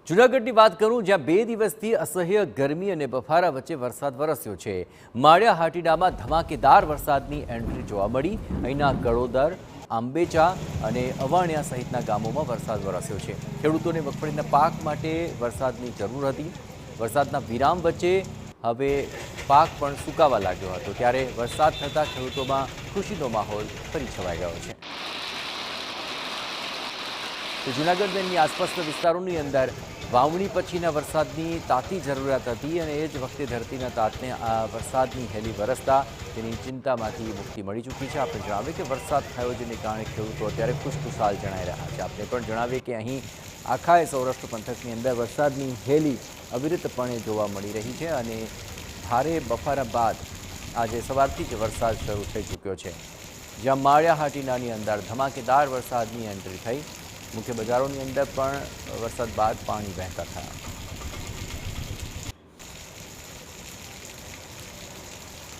જૂનાગઢની વાત કરું, જ્યાં 2 દિવસથી અસહ્ય ગરમી અને બફારા વચ્ચે વરસાદ વરસ્યો છે। માળિયા હાટીડામાં ધમાકેદાર વરસાદની એન્ટ્રી જોવા મળી। અહીંના ગળોદર, આંબેચા અને અવાણિયા સહિતના ગામોમાં વરસાદ વરસ્યો છે। ખેડૂતોને મગફળીના પાક માટે વરસાદની જરૂર હતી। વરસાદના વિરામ વચ્ચે હવે પાક પણ સુકાવા લાગ્યો હતો, ત્યારે વરસાદ થતાં ખેડૂતોમાં ખુશીનો માહોલ ફરી છવાઈ ગયો છે। તો જૂનાગઢ અને આસપાસના વિસ્તારોની અંદર વાવણી પછીના વરસાદની તાતી જરૂરિયાત હતી અને એ જ વખતે ધરતીના તાતને આ વરસાદની હેલી વરસતા તેની ચિંતામાંથી મુક્તિ મળી ચૂકી છે। આપણે જણાવીએ કે વરસાદ થયો જેને કારણે ખેડૂતો અત્યારે ખુશખુશાલ જણાઈ રહ્યા છે। આપણે પણ જણાવીએ કે અહીં આખા સૌરાષ્ટ્ર પંથકની અંદર વરસાદની હેલી અવિરતપણે જોવા મળી રહી છે અને ભારે બફારા બાદ આજે સવારથી જ વરસાદ શરૂ થઈ ચૂક્યો છે, જ્યાં માળિયા હાટીનાની અંદર ધમાકેદાર વરસાદની એન્ટ્રી થઈ। મુખ્ય બજારોની અંદર પણ વરસાદ બાદ પાણી વહેતા થયા।